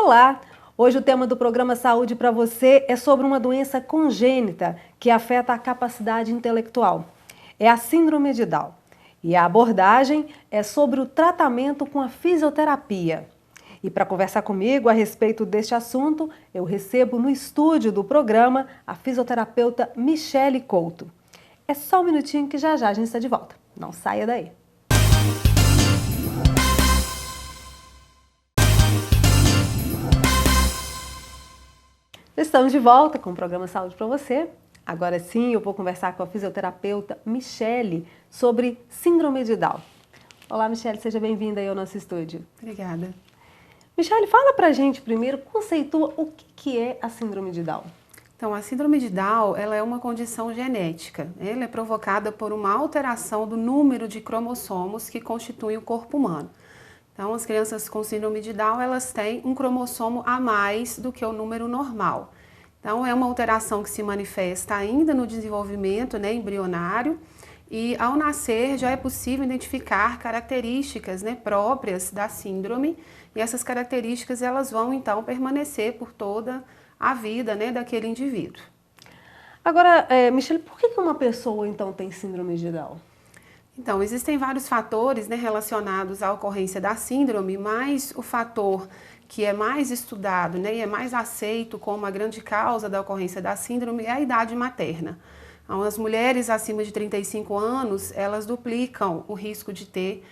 Olá! Hoje o tema do programa Saúde para você é sobre uma doença congênita que afeta a capacidade intelectual. É a síndrome de Down. E a abordagem é sobre o tratamento com a fisioterapia. E para conversar comigo a respeito deste assunto, eu recebo no estúdio do programa a fisioterapeuta Michele Couto. É só um minutinho que já a gente está de volta. Não saia daí. Estamos de volta com o programa Saúde para você. Agora sim, eu vou conversar com a fisioterapeuta Michele sobre síndrome de Down. Olá, Michele, seja bem-vinda aí ao nosso estúdio. Obrigada. Michele, fala pra gente primeiro, conceitua o que é a síndrome de Down. Então, a síndrome de Down, ela é uma condição genética. Ela é provocada por uma alteração do número de cromossomos que constituem o corpo humano. Então, as crianças com síndrome de Down, elas têm um cromossomo a mais do que o número normal. Então, é uma alteração que se manifesta ainda no desenvolvimento, embrionário, e ao nascer já é possível identificar características, próprias da síndrome, e essas características elas vão então permanecer por toda a vida, daquele indivíduo. Agora, Michele, por que uma pessoa então tem síndrome de Down? Então, existem vários fatores relacionados à ocorrência da síndrome, mas o fator que é mais estudado e é mais aceito como a grande causa da ocorrência da síndrome é a idade materna. Então, as mulheres acima de 35 anos, elas duplicam o risco de ter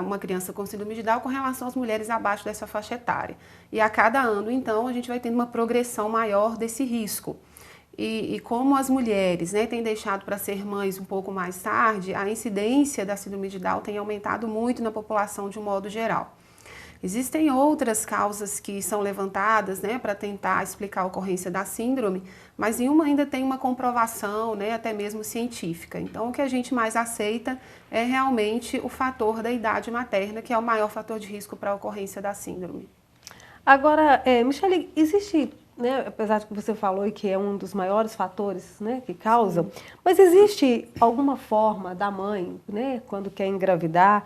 uma criança com síndrome de Down com relação às mulheres abaixo dessa faixa etária. E a cada ano, então, a gente vai tendo uma progressão maior desse risco. E como as mulheres têm deixado para ser mães um pouco mais tarde, a incidência da síndrome de Down tem aumentado muito na população de um modo geral. Existem outras causas que são levantadas para tentar explicar a ocorrência da síndrome, mas nenhuma ainda tem uma comprovação, até mesmo científica. Então, o que a gente mais aceita é realmente o fator da idade materna, que é o maior fator de risco para a ocorrência da síndrome. Agora, Michele, existe, apesar de que você falou e que é um dos maiores fatores que causam, sim, mas existe alguma forma da mãe, quando quer engravidar,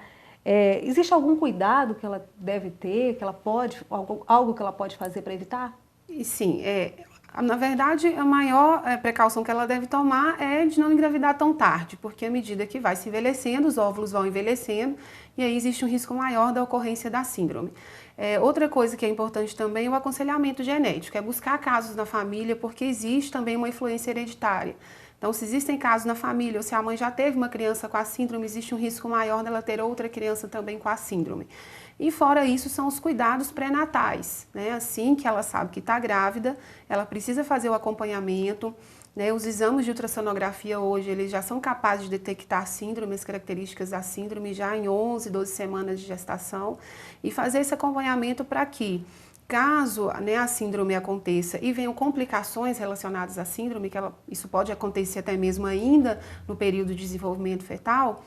existe algum cuidado que ela deve ter, que ela pode, algo que ela pode fazer para evitar? Sim, na verdade a maior precaução que ela deve tomar é de não engravidar tão tarde, porque à medida que vai se envelhecendo, os óvulos vão envelhecendo e aí existe um risco maior da ocorrência da síndrome. Outra coisa que é importante também é o aconselhamento genético, é buscar casos na família, porque existe também uma influência hereditária. Então, se existem casos na família, ou se a mãe já teve uma criança com a síndrome, existe um risco maior dela ter outra criança também com a síndrome. E fora isso, são os cuidados pré-natais, Assim que ela sabe que está grávida, ela precisa fazer o acompanhamento, Os exames de ultrassonografia hoje, eles já são capazes de detectar síndrome, as características da síndrome já em 11, 12 semanas de gestação e fazer esse acompanhamento para que, caso a síndrome aconteça e venham complicações relacionadas à síndrome, isso pode acontecer até mesmo ainda no período de desenvolvimento fetal,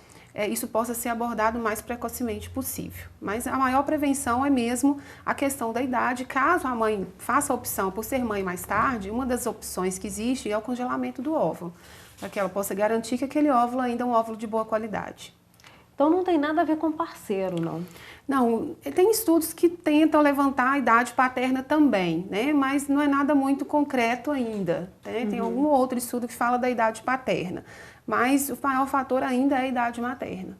isso possa ser abordado o mais precocemente possível. Mas a maior prevenção é mesmo a questão da idade. Caso a mãe faça a opção por ser mãe mais tarde, uma das opções que existe é o congelamento do óvulo, para que ela possa garantir que aquele óvulo ainda é um óvulo de boa qualidade. Então não tem nada a ver com parceiro, não? Não, tem estudos que tentam levantar a idade paterna também, mas não é nada muito concreto ainda. Tem algum outro estudo que fala da idade paterna, mas o maior fator ainda é a idade materna.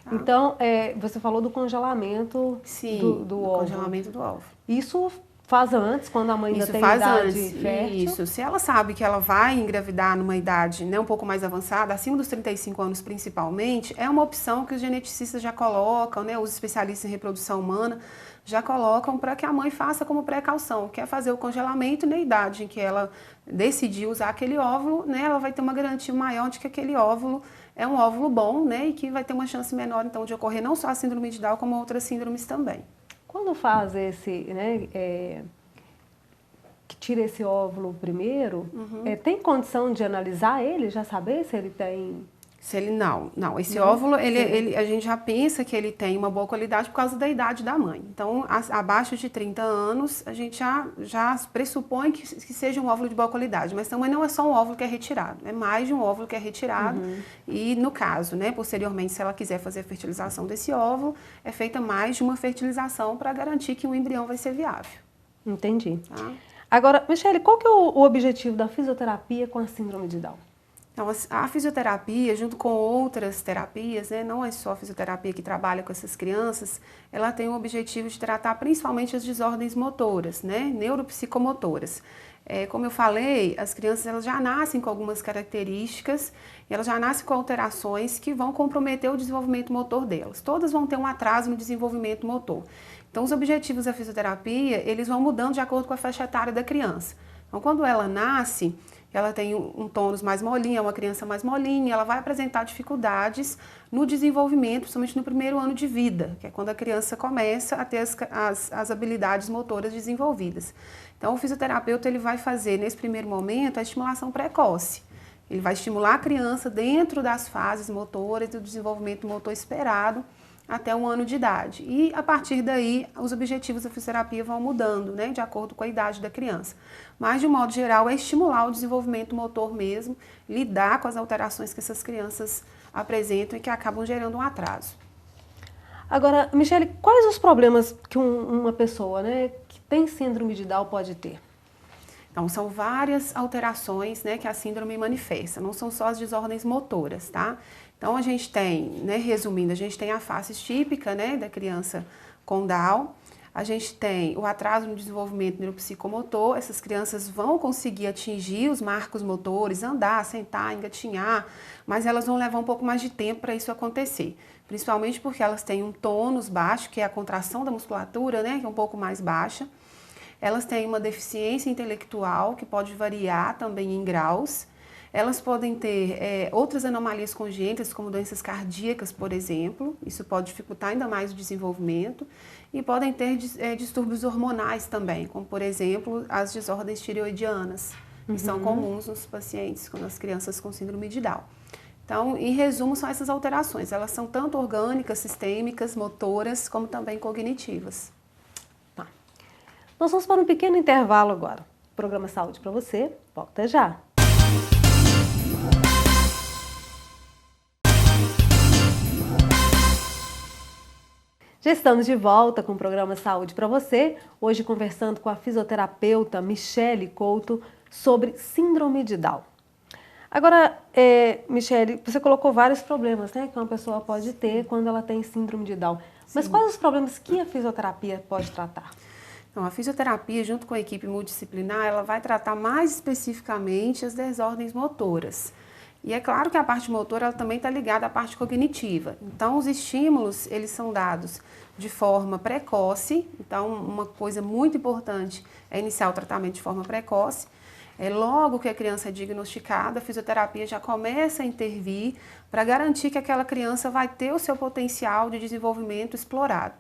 Tá? Então, você falou do congelamento. Sim, do óvulo. Congelamento do óvulo. Isso faz antes, quando a mãe ainda tem idade fértil? Isso, se ela sabe que ela vai engravidar numa idade um pouco mais avançada, acima dos 35 anos principalmente, é uma opção que os geneticistas já colocam, os especialistas em reprodução humana já colocam para que a mãe faça como precaução, que é fazer o congelamento na idade em que ela decidir usar aquele óvulo, ela vai ter uma garantia maior de que aquele óvulo é um óvulo bom, e que vai ter uma chance menor então de ocorrer não só a síndrome de Down, como outras síndromes também. Quando faz esse, que tira esse óvulo primeiro, tem condição de analisar ele, já saber se ele tem Se ele não, esse óvulo, a gente já pensa que ele tem uma boa qualidade por causa da idade da mãe. Então, abaixo de 30 anos, a gente já pressupõe que seja um óvulo de boa qualidade. Mas também não é só um óvulo que é retirado, é mais de um óvulo que é retirado. E no caso, né, posteriormente, se ela quiser fazer a fertilização desse óvulo, é feita mais de uma fertilização para garantir que o embrião vai ser viável. Entendi. Tá? Agora, Michele, qual que é o objetivo da fisioterapia com a síndrome de Down? Então, a fisioterapia, junto com outras terapias, né, não é só a fisioterapia que trabalha com essas crianças, ela tem o objetivo de tratar principalmente as desordens motoras, né, neuropsicomotoras. Como eu falei, as crianças elas já nascem com algumas características, elas já nascem com alterações que vão comprometer o desenvolvimento motor delas. Todas vão ter um atraso no desenvolvimento motor. Então, os objetivos da fisioterapia, eles vão mudando de acordo com a faixa etária da criança. Então, quando ela nasce, ela tem um tônus mais molinho, é uma criança mais molinha, ela vai apresentar dificuldades no desenvolvimento, principalmente no primeiro ano de vida, que é quando a criança começa a ter as habilidades motoras desenvolvidas. Então, o fisioterapeuta ele vai fazer, nesse primeiro momento, a estimulação precoce. Ele vai estimular a criança dentro das fases motoras do desenvolvimento motor esperado, até 1 ano de idade. E, a partir daí, os objetivos da fisioterapia vão mudando, né, de acordo com a idade da criança. Mas, de um modo geral, é estimular o desenvolvimento motor mesmo, lidar com as alterações que essas crianças apresentam e que acabam gerando um atraso. Agora, Michele, quais os problemas que uma pessoa, né, que tem síndrome de Down pode ter? Então, são várias alterações, né, que a síndrome manifesta, não são só as desordens motoras, tá? Então, a gente tem, né, resumindo, a gente tem a face típica, né, da criança com Down, a gente tem o atraso no desenvolvimento neuropsicomotor, essas crianças vão conseguir atingir os marcos motores, andar, sentar, engatinhar, mas elas vão levar um pouco mais de tempo para isso acontecer, principalmente porque elas têm um tônus baixo, que é a contração da musculatura, né, que é um pouco mais baixa. Elas têm uma deficiência intelectual, que pode variar também em graus. Elas podem ter outras anomalias congênitas, como doenças cardíacas, por exemplo. Isso pode dificultar ainda mais o desenvolvimento. E podem ter distúrbios hormonais também, como, por exemplo, as desordens tireoidianas, que são comuns nos pacientes, nas crianças com síndrome de Down. Então, em resumo, são essas alterações. Elas são tanto orgânicas, sistêmicas, motoras, como também cognitivas. Nós vamos para um pequeno intervalo agora. Programa Saúde para você, volta já. Já estamos de volta com o programa Saúde para você, hoje conversando com a fisioterapeuta Michele Couto sobre síndrome de Down. Agora, Michele, você colocou vários problemas, né, que uma pessoa pode ter quando ela tem síndrome de Down. Mas Sim. quais os problemas que a fisioterapia pode tratar? Então, a fisioterapia, junto com a equipe multidisciplinar, ela vai tratar mais especificamente as desordens motoras. E é claro que a parte motora ela também está ligada à parte cognitiva. Então, os estímulos, eles são dados de forma precoce. Então, uma coisa muito importante é iniciar o tratamento de forma precoce. Logo que a criança é diagnosticada, a fisioterapia já começa a intervir para garantir que aquela criança vai ter o seu potencial de desenvolvimento explorado.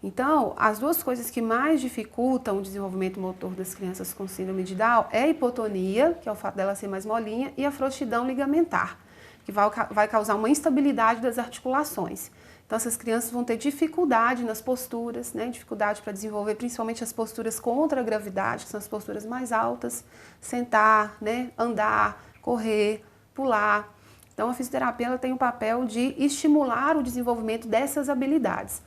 Então, as duas coisas que mais dificultam o desenvolvimento motor das crianças com síndrome de Down é a hipotonia, que é o fato dela ser mais molinha, e a frouxidão ligamentar, que vai causar uma instabilidade das articulações. Então, essas crianças vão ter dificuldade nas posturas, né? Dificuldade para desenvolver principalmente as posturas contra a gravidade, que são as posturas mais altas, sentar, né? Andar, correr, pular. Então, a fisioterapia ela tem o papel de estimular o desenvolvimento dessas habilidades.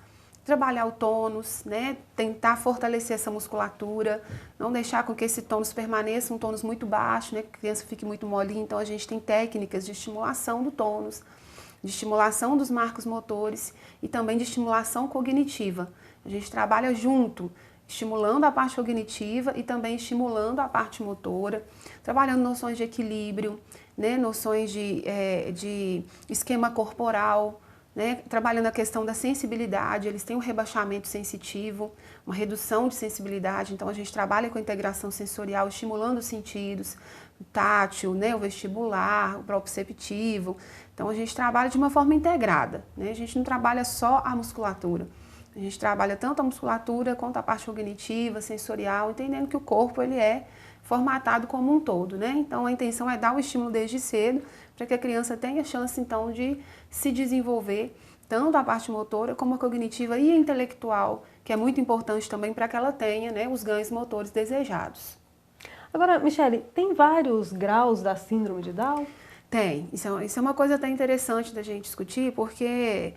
Trabalhar o tônus, né? Tentar fortalecer essa musculatura, não deixar com que esse tônus permaneça um tônus muito baixo, né? Que a criança fique muito molinha. Então, a gente tem técnicas de estimulação do tônus, de estimulação dos marcos motores e também de estimulação cognitiva. A gente trabalha junto, estimulando a parte cognitiva e também estimulando a parte motora, trabalhando noções de equilíbrio, né? Noções de esquema corporal, né, trabalhando a questão da sensibilidade, eles têm um rebaixamento sensitivo, uma redução de sensibilidade, então a gente trabalha com a integração sensorial, estimulando os sentidos, o tátil, né, o vestibular, o proprioceptivo. Então a gente trabalha de uma forma integrada, né, a gente não trabalha só a musculatura, a gente trabalha tanto a musculatura quanto a parte cognitiva, sensorial, entendendo que o corpo ele é formatado como um todo, né? Então a intenção é dar o estímulo desde cedo para que a criança tenha chance então de se desenvolver tanto a parte motora como a cognitiva e a intelectual, que é muito importante também para que ela tenha, né, os ganhos motores desejados. Agora, Michele, tem vários graus da síndrome de Down? Tem. Isso é uma coisa até interessante da gente discutir, porque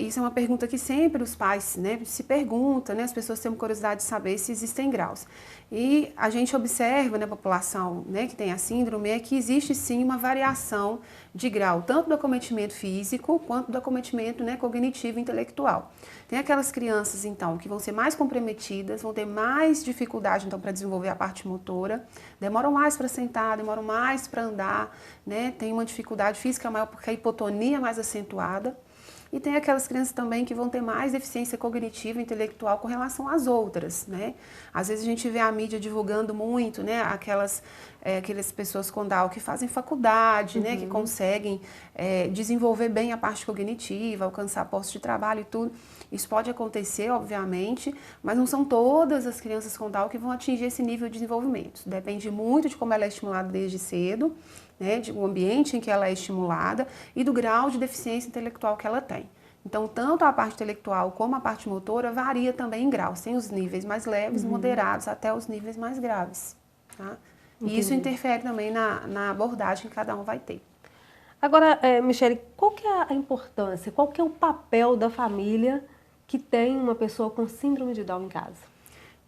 isso é uma pergunta que sempre os pais, né, se perguntam, né, as pessoas têm curiosidade de saber se existem graus. E a gente observa na população, né, que tem a síndrome é que existe sim uma variação de grau, tanto do acometimento físico quanto do acometimento, né, cognitivo e intelectual. Tem aquelas crianças, então, que vão ser mais comprometidas, vão ter mais dificuldade, então, para desenvolver a parte motora, demoram mais para sentar, demoram mais para andar, né, tem uma dificuldade física maior porque a hipotonia é mais acentuada. E tem aquelas crianças também que vão ter mais deficiência cognitiva e intelectual com relação às outras, né? Às vezes a gente vê a mídia divulgando muito, né? Aquelas pessoas com Down que fazem faculdade, né? Que conseguem desenvolver bem a parte cognitiva, alcançar postos de trabalho e tudo. Isso pode acontecer, obviamente, mas não são todas as crianças com Down que vão atingir esse nível de desenvolvimento. Depende muito de como ela é estimulada desde cedo, né, do ambiente em que ela é estimulada e do grau de deficiência intelectual que ela tem. Então, tanto a parte intelectual como a parte motora varia também em graus. Tem os níveis mais leves, moderados, até os níveis mais graves. Tá? E isso interfere também na abordagem que cada um vai ter. Agora, Michele, qual que é a importância, qual que é o papel da família que tem uma pessoa com síndrome de Down em casa?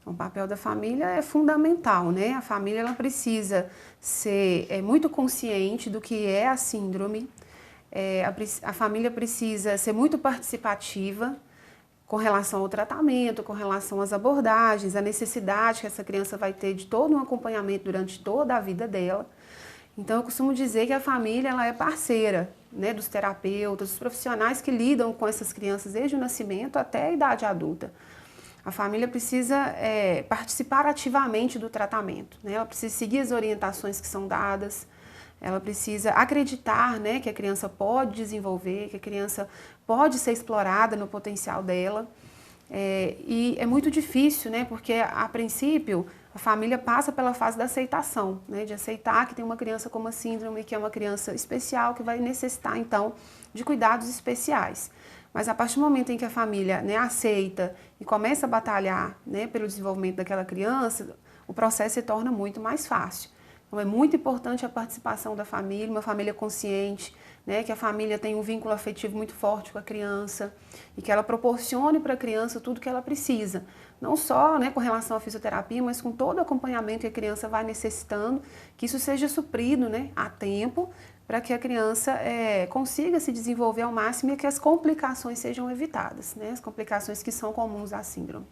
O papel da família é fundamental, né? A família ela precisa ser muito consciente do que é a síndrome, a família precisa ser muito participativa com relação ao tratamento, com relação às abordagens, a necessidade que essa criança vai ter de todo um acompanhamento durante toda a vida dela. Então, eu costumo dizer que a família ela é parceira, né, dos terapeutas, dos profissionais que lidam com essas crianças desde o nascimento até a idade adulta. A família precisa participar ativamente do tratamento, né? Ela precisa seguir as orientações que são dadas, ela precisa acreditar, né, que a criança pode desenvolver, que a criança pode ser explorada no potencial dela. E é muito difícil, né, porque a princípio a família passa pela fase da aceitação, né, de aceitar que tem uma criança com uma síndrome, que é uma criança especial, que vai necessitar então de cuidados especiais. Mas a partir do momento em que a família, né, aceita e começa a batalhar, né, pelo desenvolvimento daquela criança, o processo se torna muito mais fácil. Então é muito importante a participação da família, uma família consciente, né, que a família tenha um vínculo afetivo muito forte com a criança e que ela proporcione para a criança tudo que ela precisa. Não só, né, com relação à fisioterapia, mas com todo o acompanhamento que a criança vai necessitando, que isso seja suprido, né, a tempo, para que a criança consiga se desenvolver ao máximo e que as complicações sejam evitadas, né? As complicações que são comuns à síndrome.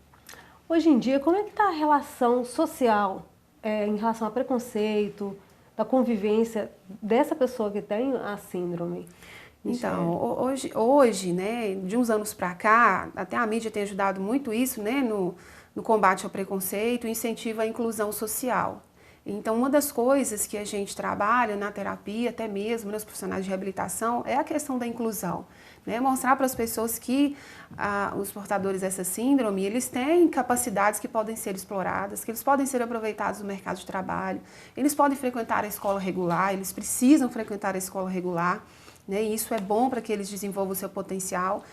Hoje em dia, como é que está a relação social em relação a preconceito, da convivência dessa pessoa que tem a síndrome? Então, hoje, né, de uns anos para cá, até a mídia tem ajudado muito isso, né, no combate ao preconceito e incentivo à inclusão social. Então, uma das coisas que a gente trabalha na terapia, até mesmo nos profissionais de reabilitação, é a questão da inclusão. Né? Mostrar para as pessoas que os portadores dessa síndrome, eles têm capacidades que podem ser exploradas, que eles podem ser aproveitados no mercado de trabalho, eles podem frequentar a escola regular, eles precisam frequentar a escola regular. Né? E isso é bom para que eles desenvolvam o seu potencial.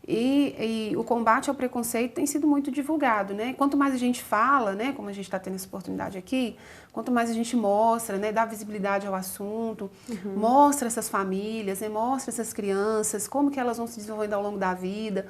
E o combate ao preconceito tem sido muito divulgado, né? Quanto mais a gente fala, né, como a gente está tendo essa oportunidade aqui, quanto mais a gente mostra, né, dá visibilidade ao assunto, mostra essas famílias, né, mostra essas crianças, como que elas vão se desenvolvendo ao longo da vida,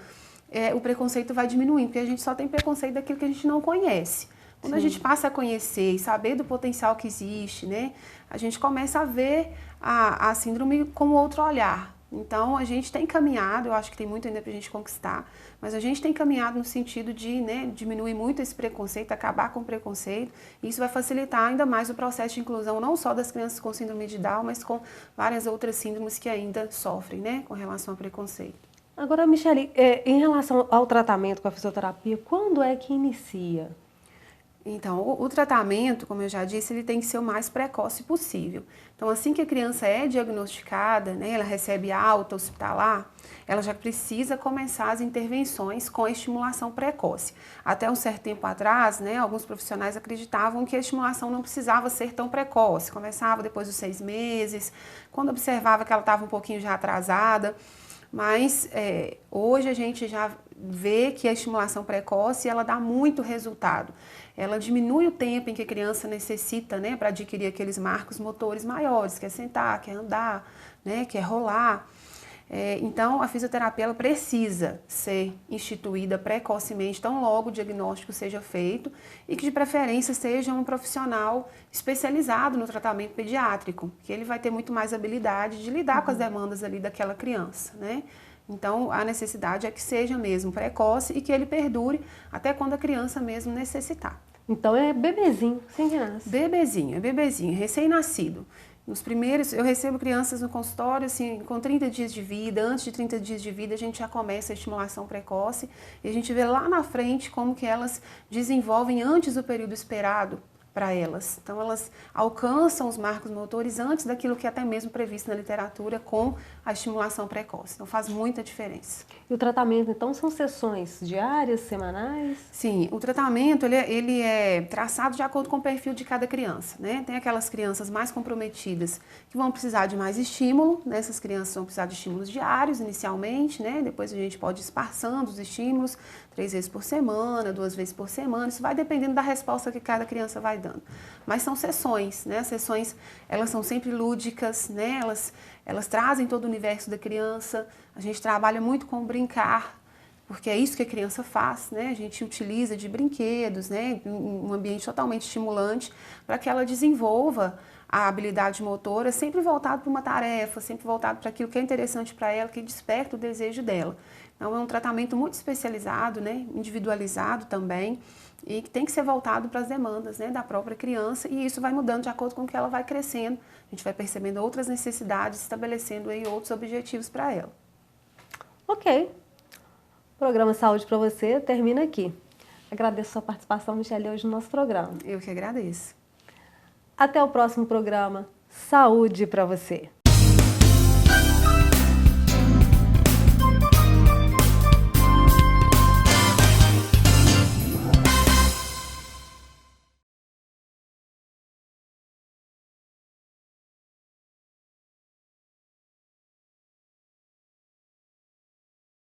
o preconceito vai diminuindo, porque a gente só tem preconceito daquilo que a gente não conhece. Quando a gente passa a conhecer e saber do potencial que existe, né, a gente começa a ver a síndrome com outro olhar. Então, a gente tem caminhado, eu acho que tem muito ainda para a gente conquistar, mas a gente tem caminhado no sentido de, né, diminuir muito esse preconceito, acabar com o preconceito, e isso vai facilitar ainda mais o processo de inclusão, não só das crianças com síndrome de Down, mas com várias outras síndromes que ainda sofrem, né, com relação ao preconceito. Agora, Michele, em relação ao tratamento com a fisioterapia, quando é que inicia? Então, o tratamento, como eu já disse, ele tem que ser o mais precoce possível. Então, assim que a criança é diagnosticada, né, ela recebe alta hospitalar, ela já precisa começar as intervenções com a estimulação precoce. Até um certo tempo atrás, né, alguns profissionais acreditavam que a estimulação não precisava ser tão precoce, começava depois dos 6 meses, quando observava que ela estava um pouquinho já atrasada. Mas hoje a gente já vê que a estimulação precoce ela dá muito resultado. Ela diminui o tempo em que a criança necessita, né, para adquirir aqueles marcos motores maiores, que é sentar, que é andar, né, que é rolar. Então, a fisioterapia ela precisa ser instituída precocemente, tão logo o diagnóstico seja feito e que, de preferência, seja um profissional especializado no tratamento pediátrico, que ele vai ter muito mais habilidade de lidar com as demandas ali daquela criança, né? Então, a necessidade é que seja mesmo precoce e que ele perdure até quando a criança mesmo necessitar. Então, é bebezinho, sem criança. Bebezinho, recém-nascido. Nos primeiros, eu recebo crianças no consultório, assim, com 30 dias de vida, antes de 30 dias de vida a gente já começa a estimulação precoce e a gente vê lá na frente como que elas desenvolvem antes do período esperado para elas. Então elas alcançam os marcos motores antes daquilo que é até mesmo previsto na literatura com a estimulação precoce. Então faz muita diferença. E o tratamento, então, são sessões diárias, semanais? Sim, o tratamento ele é traçado de acordo com o perfil de cada criança, né? Tem aquelas crianças mais comprometidas que vão precisar de mais estímulo, né? Essas crianças vão precisar de estímulos diários inicialmente, né? Depois a gente pode ir esparçando os estímulos 3 vezes por semana, 2 vezes por semana, isso vai dependendo da resposta que cada criança vai dando. Mas são sessões, né? As sessões, elas são sempre lúdicas, né? Elas trazem todo o universo da criança, a gente trabalha muito com brincar, porque é isso que a criança faz, né? A gente utiliza de brinquedos, né? Um ambiente totalmente estimulante para que ela desenvolva a habilidade motora, sempre voltado para uma tarefa, sempre voltado para aquilo que é interessante para ela, que desperta o desejo dela. Então é um tratamento muito especializado, né? Individualizado também, e que tem que ser voltado para as demandas, né, da própria criança, e isso vai mudando de acordo com o que ela vai crescendo. A gente vai percebendo outras necessidades, estabelecendo aí outros objetivos para ela. Ok. O programa Saúde para você termina aqui. Agradeço a sua participação, Michele, hoje no nosso programa. Eu que agradeço. Até o próximo programa Saúde para você.